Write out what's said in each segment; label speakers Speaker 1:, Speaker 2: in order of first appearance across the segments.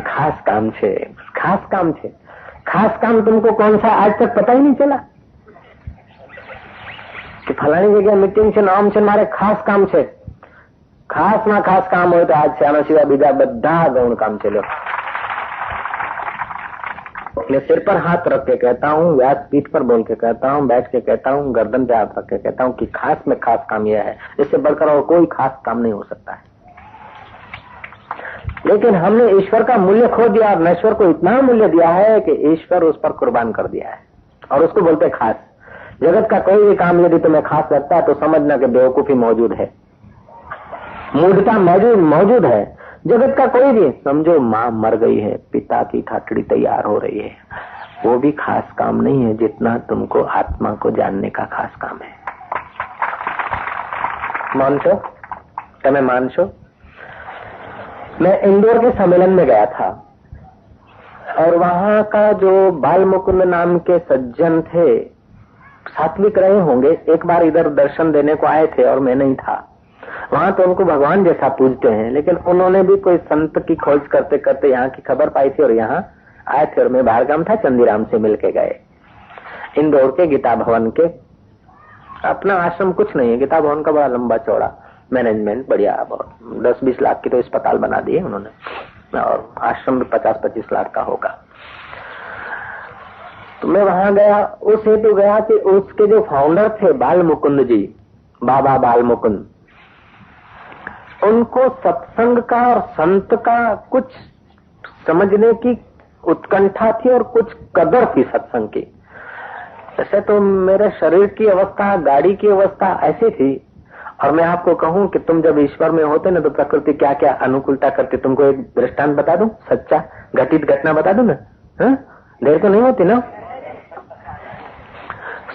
Speaker 1: खास काम छे, खास काम छे। खास काम तुमको कौन सा आज तक पता ही नहीं चला कि फलानी जगह मीटिंग છે, નામ છે, મારે ખાસ કામ છે। ખાસ ના ખાસ કામ હોય તો આજ છે, આના સિવાય બીજા બધા ગૌણ કામ છે। लो मैं सिर पर हाथ रख के कहता हूँ, व्यास पीठ पर बोल के कहता हूँ, बैठ के कहता हूँ, गर्दन पे हाथ रख के कहता हूँ कि खास में खास काम यह है, इससे बढ़कर और कोई खास काम नहीं हो सकता है। लेकिन हमने ईश्वर का मूल्य खो दिया और नश्वर को इतना मूल्य दिया है कि ईश्वर उस पर कुर्बान कर दिया है और उसको बोलते खास। जगत का कोई भी काम यदि तुम्हें खास लगता है तो समझना कि बेवकूफी मौजूद है, मूर्खता मौजूद है। जगत का कोई भी, समझो माँ मर गई है, पिता की ठाठड़ी तैयार हो रही है, वो भी खास काम नहीं है जितना तुमको आत्मा को जानने का खास काम है। मानशो? तुम्हें मानशो? मैं इंदौर के सम्मेलन में गया था और वहां का जो बाल मुकुंद नाम के सज्जन थे, सात्विक रहे होंगे, एक बार इधर दर्शन देने को आए थे और मैं नहीं था। वहां तो उनको भगवान जैसा पूजते हैं, लेकिन उन्होंने भी कोई संत की खोज करते करते यहाँ की खबर पाई थी और यहाँ आए थे और मैं बाहरगाम था, चंदीराम से मिलके गए। इंदौर के गीता भवन के, अपना आश्रम कुछ नहीं है, गीता भवन का बड़ा लंबा चौड़ा मैनेजमेंट, बढ़िया, 10-20 लाख की तो अस्पताल बना दिए उन्होंने और आश्रम भी 50-25 लाख का होगा। तो मैं वहां गया, उस हेतु गया कि उसके जो फाउंडर थे बाल मुकुंद जी, बाबा बाल मुकुंद, उनको सत्संग का और संत का कुछ समझने की उत्कंठा थी और कुछ कदर थी सत्संग की। ऐसे तो मेरे शरीर की अवस्था, गाड़ी की अवस्था ऐसी थी। और मैं आपको कहूं कि तुम जब ईश्वर में होते ना तो प्रकृति क्या क्या अनुकूलता करती, तुमको एक दृष्टांत बता दूं, सच्चा घटित घटना बता दूं ना? देर तो नहीं होती ना।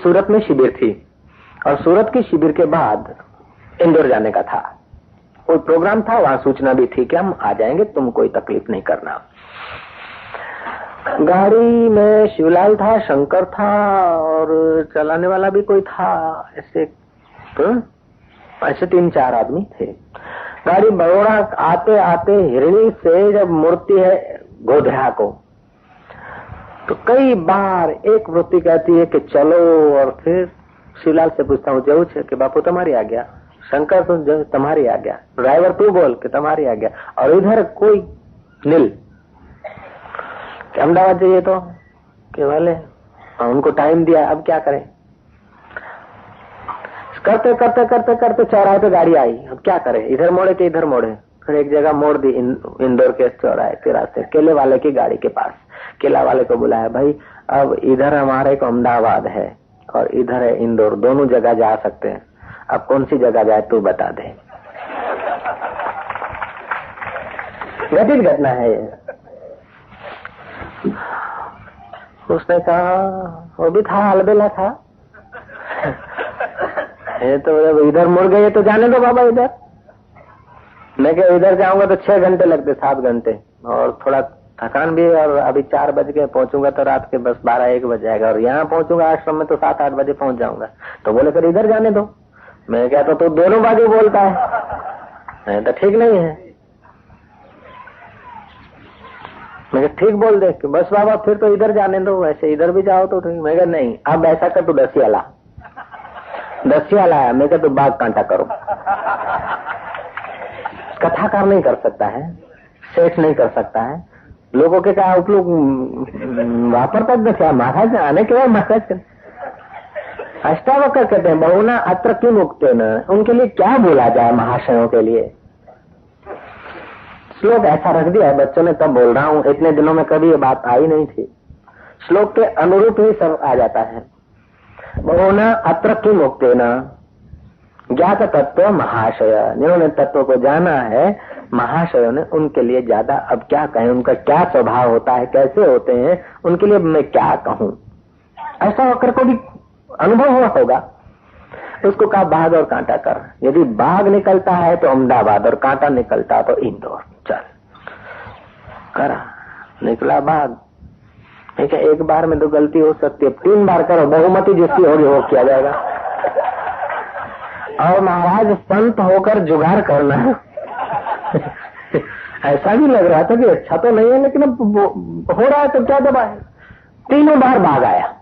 Speaker 1: सूरत में शिविर थी और सूरत की शिविर के बाद इंदौर जाने का था, कोई प्रोग्राम था, वहां सूचना भी थी कि हम आ जाएंगे, तुम कोई तकलीफ नहीं करना। गाड़ी में शिवलाल था, शंकर था और चलाने वाला भी कोई था, ऐसे 3-4 आदमी थे। गाड़ी बड़ोड़ा आते आते हिरणी से जब मूर्ति है गोधरा को, तो कई बार एक वृत्ति कहती है कि चलो, और फिर शिवलाल से पूछता हूँ जरूर है कि बापू तुम्हारी आ गया, शंकर तो तुम्हारी आ गया, ड्राइवर तू बोल के तुम्हारी आ गया, और इधर कोई नील अहमदाबाद चाहिए तो केवल उनको टाइम दिया, अब क्या करें। करते करते करते करते चौराहे पे गाड़ी आई, अब क्या करें, इधर मोड़े कि इधर मोड़े, फिर एक जगह मोड़ दी इंदौर के चौराहे के रास्ते, केले वाले की गाड़ी के पास। केला वाले को बुलाया, भाई अब इधर हमारे को अहमदाबाद है और इधर है इंदौर, दोनों जगह जा सकते हैं, अब कौन सी जगह जाए तू बता दे। घटित घटना है ये। उसने कहा, वो भी था, अलबेला था, ये तो इधर मुड़ गए तो जाने दो बाबा इधर। मैं क्या इधर जाऊंगा तो 6 घंटे लगते, 7 घंटे, और थोड़ा थकान भी, और अभी 4 बज के पहुंचूंगा तो रात के बस 12-1 बज जाएगा, और यहाँ पहुंचूंगा आश्रम में तो 7-8 बजे पहुंच जाऊंगा। तो बोले फिर इधर जाने दो। मैं क्या तो दोनों बाजू बोलता है, तो ठीक नहीं है। मैं ठीक बोल दे कि बस बाबा फिर तो इधर जाने दो, वैसे इधर भी जाओ तो ठीक। मैं नहीं, अब ऐसा कर, तू दसिया लाया, मैं क्या तो बाग कांटा करो। कथाकार नहीं कर सकता है, सेठ नहीं कर सकता है, लोगों के क्या उपयोग वापरतात નથી, महाराज आने के बाद महाराज अष्टावक्र कहते हैं बहुना अत्र क्यों मुक्ते न, उनके लिए क्या बोला जाए महाशयों के लिए। श्लोक ऐसा रख दिया है, बच्चों ने तब बोल रहा हूँ, इतने दिनों में कभी ये बात आई नहीं थी। श्लोक के अनुरूप ही सब आ जाता है। बहुना अत्र क्यों मुक्ते न, ज्ञात तत्व महाशय, जिन्होंने तत्व को जाना है महाशयों ने, उनके लिए ज्यादा अब क्या कहें, उनका क्या स्वभाव होता है, कैसे होते हैं, उनके लिए मैं क्या कहूं। ऐसा होकर को भी अनुभव हुआ होगा। उसको कहा बाघ और कांटा कर, यदि बाघ निकलता है तो अहमदाबाद और कांटा निकलता तो इंदौर, चल करा, निकला बाघ। एक बार में तो गलती हो सकती है, 3 बार करो, बहुमति जिसकी होगी वो किया जाएगा। और महाराज संत होकर जुगाड़ करना ऐसा भी लग रहा था कि अच्छा तो नहीं है, लेकिन अब हो रहा है तो क्या दबा है। 3 बार भाग आया।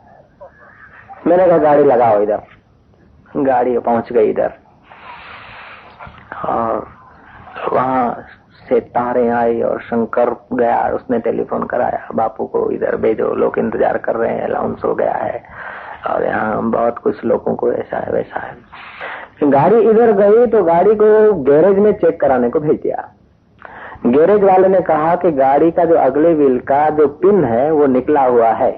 Speaker 1: मैंने कहा गाड़ी लगाओ इधर। गाड़ी पहुंच गई इधर और वहां से तारें आई और शंकर गया, उसने टेलीफोन कराया, बापू को इधर भेजो, लोग इंतजार कर रहे हैं, अलाउंस हो गया है और यहाँ बहुत कुछ लोगों को ऐसा है वैसा है। गाड़ी इधर गई तो गाड़ी को गैरेज में चेक कराने को भेज दिया। गैरेज वाले ने कहा कि गाड़ी का जो अगले व्हील का जो पिन है वो निकला हुआ है।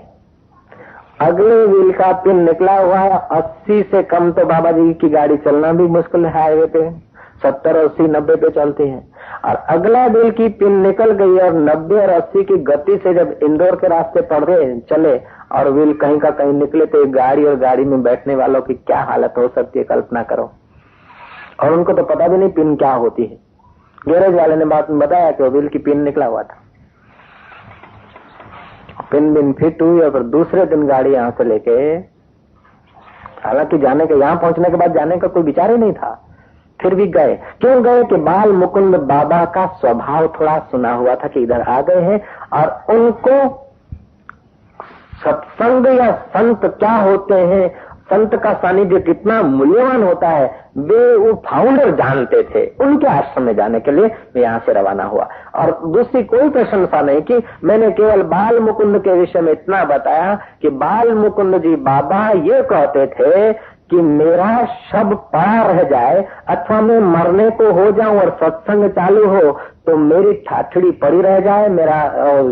Speaker 1: अगले व्हील का पिन निकला हुआ है। 80 से कम तो बाबा जी की गाड़ी चलना भी मुश्किल है हाईवे पे, 70, 80, 90 पे चलती है। और अगला व्हील की पिन निकल गई और 90 और 80 की गति से जब इंदौर के रास्ते पड़े चले और व्हील कहीं का कहीं निकले तो एक गाड़ी और गाड़ी में बैठने वालों की क्या हालत हो सकती है, कल्पना करो। और उनको तो पता भी नहीं पिन क्या होती है। गैरेज वाले ने बात में बताया कि व्हील की पिन निकला हुआ था। पिन बिन फिट हुई और फिर दूसरे दिन गाड़ी यहां से लेके, हालांकि जाने के यहाँ पहुंचने के बाद जाने का कोई विचार ही नहीं था, फिर भी गए। क्यों गए कि बाल मुकुंद बाबा का स्वभाव थोड़ा सुना हुआ था कि इधर आ गए हैं और उनको सत्संग या संत क्या होते हैं, संत का सानिध्य कितना मूल्यवान होता है, वे वो फाउंडर जानते थे। उनके आश्रम में जाने के लिए मैं यहाँ से रवाना हुआ। और दूसरी कोई प्रशंसा नहीं कि मैंने केवल बाल मुकुंद के विषय में इतना बताया कि बाल मुकुंद जी बाबा ये कहते थे कि मेरा शब पड़ा रह जाए अथवा मैं मरने को हो जाऊं और सत्संग चालू हो तो मेरी ठाठड़ी पड़ी रह जाए, मेरा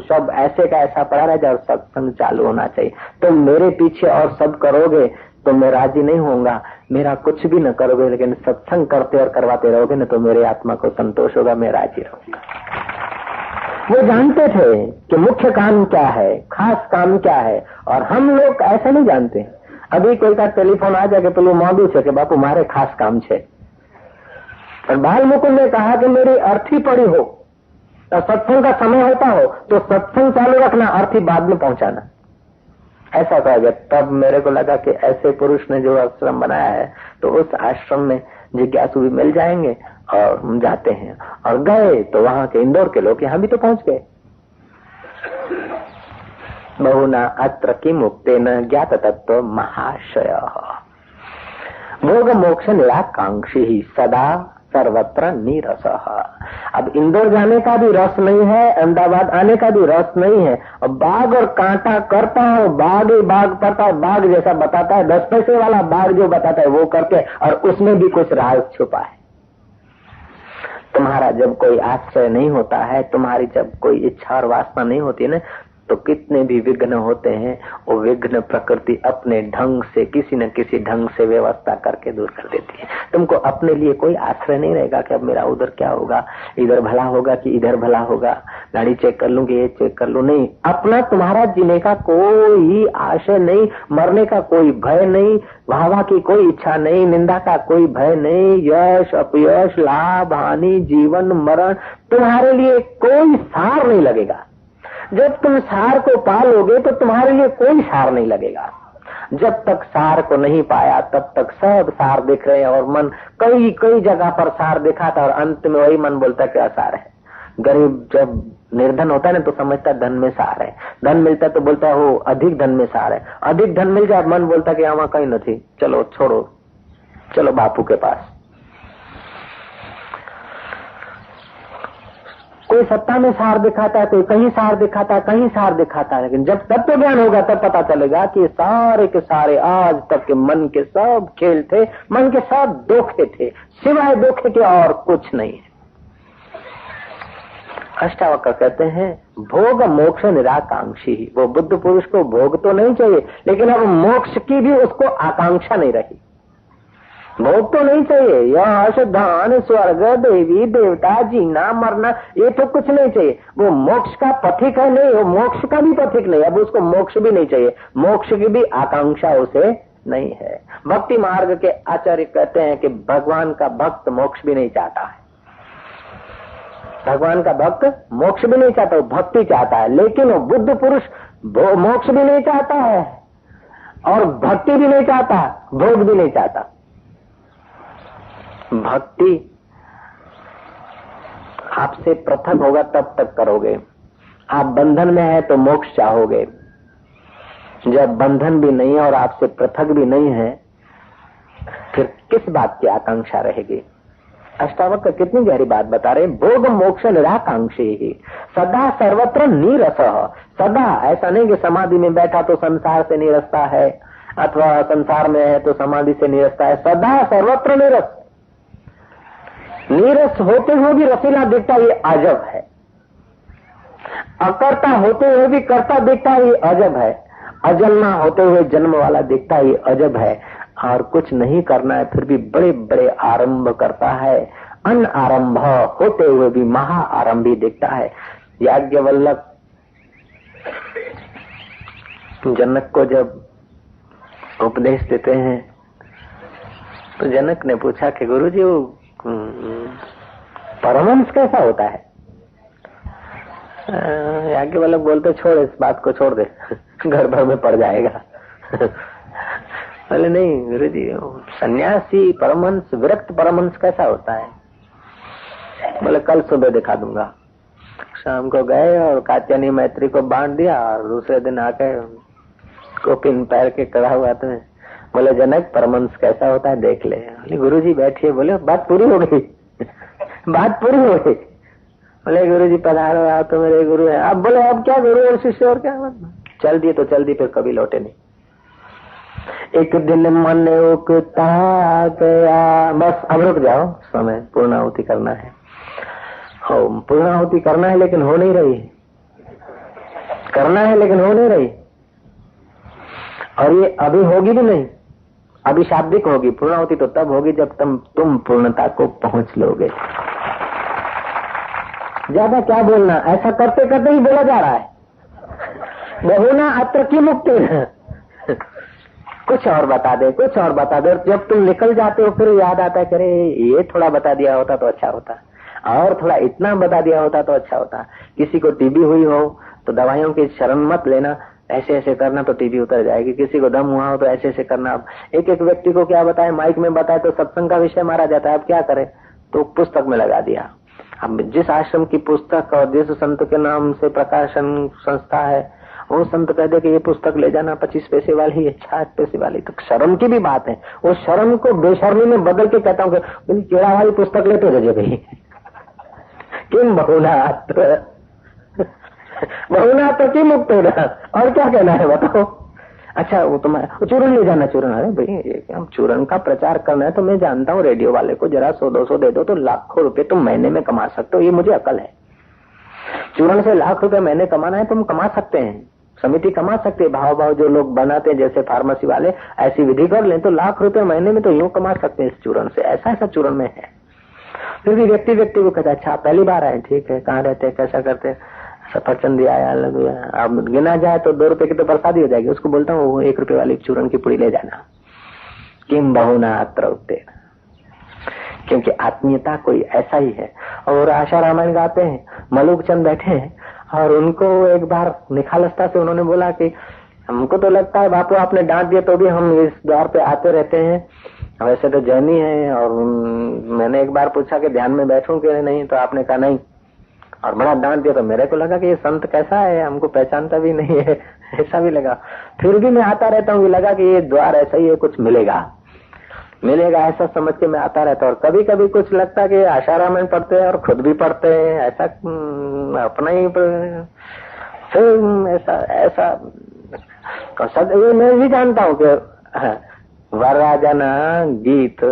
Speaker 1: शब ऐसे का ऐसा पड़ा रह जाए और सत्संग चालू होना चाहिए। तो मेरे पीछे और सब करोगे तो मैं राजी नहीं होऊंगा, मेरा कुछ भी न करोगे लेकिन सत्संग करते और करवाते रहोगे न तो मेरे आत्मा को संतोष होगा, मैं राजी रहूंगा। वो जानते थे कि मुख्य काम क्या है, खास काम क्या है, और हम लोग ऐसा नहीं जानते। अभी कोई का टेलीफोन आ जाके पेलू मांगू छे कि बापू मारे खास काम छे। और बाल मुकुंद ने कहा कि मेरी अर्थी पड़ी हो और सत्संग का समय होता हो तो सत्संग चालू रखना, अर्थी बाद में पहुंचाना। ऐसा कहा गया। तब मेरे को लगा कि ऐसे पुरुष ने जो आश्रम बनाया है तो उस आश्रम में जिज्ञासु भी मिल जाएंगे और हम जाते हैं। और गए तो वहां के इंदौर के लोग यहाँ भी तो पहुंच गए। बहुना अत्र किमुक्तेन ज्ञात तत्व महाशय भोग मोक्ष निराकांक्षी ही सदा सर्वत्र नीरस। अब इंदौर जाने का भी रस नहीं है, अहमदाबाद आने का भी रस नहीं है। और बाघ और कांटा करता है, बाघ ही बाघ करता है, बाघ जैसा बताता है, 10 पैसे वाला बाघ जो बताता है वो करके, और उसमें भी कुछ राज छुपा है। तुम्हारा जब कोई आश्रय नहीं होता है, तुम्हारी जब कोई इच्छा और वासना नहीं होती ना, तो कितने भी विघ्न होते हैं वो विघ्न प्रकृति अपने ढंग से किसी न किसी ढंग से व्यवस्था करके दूर कर देती है। तुमको अपने लिए कोई आश्रय नहीं रहेगा कि अब मेरा उधर क्या होगा, इधर भला होगा कि इधर भला होगा, गाड़ी चेक कर लूंगी, ये चेक कर लूं। नहीं, अपना तुम्हारा जीने का कोई आशय नहीं, मरने का कोई भय नहीं, वाहवा की कोई इच्छा नहीं, निंदा का कोई भय नहीं, यश अपयश लाभ हानि जीवन मरण तुम्हारे लिए कोई सार नहीं लगेगा। जब तुम सार को पालोगे तो तुम्हारे लिए कोई सार नहीं लगेगा। जब तक सार को नहीं पाया तब तक सब सार दिख रहे हैं और मन कई कई जगह पर सार दिखाता और अंत में वही मन बोलता क्या सार है। गरीब जब निर्धन होता है ना तो समझता है धन में सार है, धन मिलता है तो बोलता है वो अधिक धन में सार है, अधिक धन मिल जाए मन बोलता है कि वहां कहीं नहीं, चलो छोड़ो, चलो बापू के पास। कोई सत्ता में सार दिखाता है, कोई कहीं सार दिखाता है, कहीं सार दिखाता है, लेकिन जब तत्व ज्ञान होगा तब पता चलेगा कि सारे के सारे आज तक के मन के सब खेल थे, मन के सब धोखे थे, सिवाय धोखे के और कुछ नहीं है। अष्टावक्र कहते हैं भोग मोक्ष निराकांक्षी। वो बुद्ध पुरुष को भोग तो नहीं चाहिए लेकिन अब मोक्ष की भी उसको आकांक्षा नहीं रही। भोग तो नहीं चाहिए, यश धन स्वर्ग देवी देवता जीना मरना ये तो कुछ नहीं चाहिए। वो मोक्ष का पथिक है नहीं, वो मोक्ष का भी पथिक नहीं, अब उसको मोक्ष भी नहीं चाहिए, मोक्ष की भी आकांक्षा उसे नहीं है। भक्ति मार्ग के आचार्य कहते हैं कि भगवान का भक्त मोक्ष भी नहीं चाहता है, भगवान का भक्त मोक्ष भी नहीं चाहता, वो भक्ति चाहता है। लेकिन वो बुद्ध पुरुष मोक्ष भी नहीं चाहता है और भक्ति भी नहीं चाहता, भोग भी नहीं चाहता। भक्ति आपसे पृथक होगा तब तक करोगे। आप बंधन में है तो मोक्ष चाहोगे, जब बंधन भी नहीं है और आपसे पृथक भी नहीं है फिर किस बात की आकांक्षा रहेगी। अष्टावक्र कितनी गहरी बात बता रहे। भोग मोक्ष निराकांक्षी ही सदा सर्वत्र नीरस। सदा, ऐसा नहीं कि समाधि में बैठा तो संसार से नीरसता है अथवा संसार में है तो समाधि से नीरसता है। सदा सर्वत्र नीरस। नीरस होते हुए भी रसीला दिखता, ये अजब है। अकर्ता होते हुए भी कर्ता दिखता, ये अजब है। अजन्मा होते हुए जन्म वाला दिखता, ये अजब है। और कुछ नहीं करना है फिर भी बड़े बड़े आरंभ करता है। अन आरंभ होते हुए भी महा आरंभी दिखता है। याज्ञवल्लभ जनक को जब उपदेश देते हैं तो जनक ने पूछा कि गुरुजी वो परमहंस कैसा होता है। याज्ञवल्लभ बोलते छोड़, इस बात को छोड़ दे, घर भर में पड़ जाएगा। बोले नहीं गुरुजी, सन्यासी परमहंस, विरक्त परमहंस कैसा होता है। बोले कल सुबह दिखा दूंगा। शाम को गए और कात्यायनी मैत्री को बांट दिया और दूसरे दिन आके कोपिन पैर के खड़ा हुआ तो बोले जनक परमहंस कैसा होता है देख ले। बोले गुरुजी बैठिए। बोले बात पूरी हो गई। बात पूरी हो गई। बोले गुरुजी पधारो, आप तो मेरे गुरु हैं। अब बोले अब क्या गुरु और शिष्य और क्या। चल दिए तो चल दी, फिर कभी लौटे नहीं। एक दिन मन उकता गया, बस अब रुक जाओ, समय पूर्णाहुति करना है। पूर्णाहुति करना है लेकिन हो नहीं रही, करना है लेकिन हो नहीं रही। और ये अभी होगी भी नहीं, अभी शाब्दिक होगी। पूर्णाहुति तो तब होगी जब तुम पूर्णता को पहुंच लोगे। ज्यादा क्या बोलना, ऐसा करते करते ही बोला जा रहा है। बहुना अत्र की मुक्ति। कुछ और बता दे, कुछ और बता दे। जब तुम निकल जाते हो फिर याद आता है, अरे ये थोड़ा बता दिया होता तो अच्छा होता, और थोड़ा इतना बता दिया होता तो अच्छा होता। किसी को टीबी हुई हो तो दवाइयों की शरण मत लेना, ऐसे ऐसे करना तो टीबी उतर जाएगी। किसी को दम हुआ हो तो ऐसे ऐसे करना। अब एक एक व्यक्ति को क्या बताए, माइक में बताए तो सत्संग का विषय मारा जाता है। अब क्या करे, तो पुस्तक में लगा दिया। अब जिस आश्रम की पुस्तक और जिस संत के नाम से प्रकाशन संस्था है वो संत कह दे कि ये पुस्तक ले जाना 25 पैसे वाली है, 60 पैसे वाली, तो शर्म की भी बात है। वो शर्म को बेशर्मी में बदल के कहता हूँ कि केड़ा वाली पुस्तक लेते रहिए भाई। किम बहुनाथ बहुनाथ तो किम मुक्त होना, और क्या कहना है बताओ। अच्छा वो तुम्हारा चूरन ले जाना, चूरन। अरे भाई हम चूरन का प्रचार करना है तो मैं जानता हूँ रेडियो वाले को जरा 100-200 दे दो तो लाखों रुपए तुम महीने में कमा सकते हो, ये मुझे अकल है। चूरन से लाख रुपए महीने कमाना है, तुम कमा सकते हैं, समिति कमा सकते है। भाव जो लोग बनाते हैं जैसे फार्मेसी वाले, ऐसी विधि कर लें तो लाख रुपए महीने में तो यूं कमा सकते हैं इस चूरन से। ऐसा चूरन में है। फिर भी व्यक्ति को कहता है अच्छा पहली बार आए, ठीक है, कहाँ रहते हैं, कैसा करते हैं, सफरचंद दिया अब गिना जाए तो 2 रुपए की तो प्रसादी हो जाएगी। उसको बोलता हूँ वो 1 रुपए वाली चूरन की पुड़ी ले जाना। किम बहुना अत्र उक्तेन, क्योंकि आत्मीयता कोई ऐसा ही है। और आशा रामायण गाते हैं, मलुक चंद बैठे हैं और उनको एक बार निखालसता से उन्होंने बोला कि हमको तो लगता है बापू आपने डांट दिया तो भी हम इस द्वार पे आते रहते हैं, वैसे तो जैनी है। और मैंने एक बार पूछा कि ध्यान में बैठूं कि नहीं, तो आपने कहा नहीं, और बड़ा डांट दिया। तो मेरे को लगा कि ये संत कैसा है, हमको पहचानता भी नहीं है, ऐसा भी लगा। फिर भी मैं आता रहता हूँ, लगा कि ये द्वार ऐसा ही है, कुछ मिलेगा ऐसा समझ के मैं आता रहता हूँ। और कभी कभी कुछ लगता है कि आशा रामायण पढ़ते हैं और खुद भी पढ़ते हैं, ऐसा अपना ही ऐसा ये मैं भी जानता हूँ कि वरराजाना गीत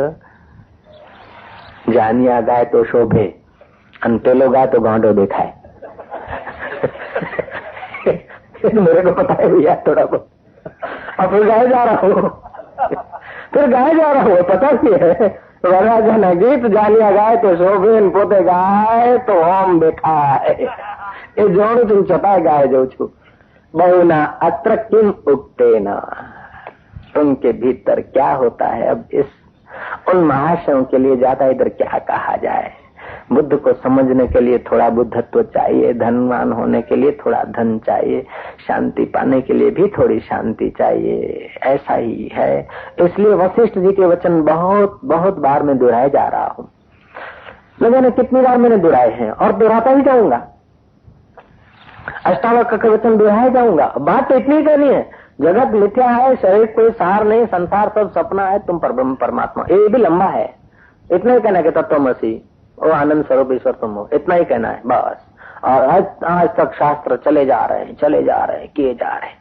Speaker 1: जानिया गाय तो शोभे, पेलो गाय तो गांडो दिखाए। मेरे को पता है भैया थोड़ा बहुत। अब फिर गाय जा रहा हूँ, पता ही है। वरराजाना गीत जानिया गाय तो शोभे, पोते गाय तो ओम देखाए। ये जोड़ तुम चटाए गाय जो छू बहुना अत्र किम उक्तेन, उनके भीतर क्या होता है। अब उन महाशयों के लिए ज्यादा इधर क्या कहा जाए। बुद्ध को समझने के लिए थोड़ा बुद्धत्व चाहिए, धनवान होने के लिए थोड़ा धन चाहिए, शांति पाने के लिए भी थोड़ी शांति चाहिए, ऐसा ही है। इसलिए वशिष्ठ जी के वचन बहुत बहुत बार मैं दोहराए जा रहा हूँ। न जाने कितनी बार मैंने दोहराए हैं और दोहराता ही जाऊंगा, अष्टावक्र का वचन दोहराया जाऊंगा। बात तो इतनी कहनी है, जगत मिथ्या है, शरीर कोई सार नहीं, संसार सब सपना है, तुम परब्रह्म परमात्मा। ये भी लंबा है, इतना ही कहना है कि तत्वमसि ओ आनंद स्वरूप ईश्वर तुम हो, इतना ही कहना है बस। और आज तक शास्त्र चले जा रहे हैं, किए जा रहे हैं।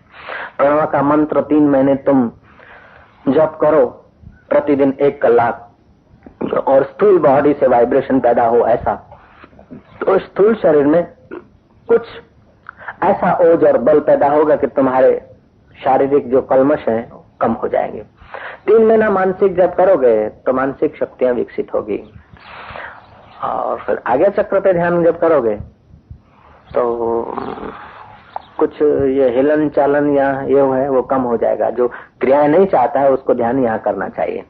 Speaker 1: प्रणव का मंत्र 3 महीने तुम जप करो, प्रतिदिन 1 कलाक, और स्थूल बॉडी से वाइब्रेशन पैदा हो ऐसा, तो स्थूल शरीर में कुछ ऐसा ओज और बल पैदा होगा कि तुम्हारे शारीरिक जो कलमश हैं कम हो जाएंगे। 3 महीना मानसिक जब करोगे तो मानसिक शक्तियां विकसित होगी, और फिर आगे चक्र पे ध्यान जब करोगे तो कुछ ये हिलन चालन या ये है वो कम हो जाएगा। जो क्रियाएं नहीं चाहता है उसको ध्यान यहाँ करना चाहिए।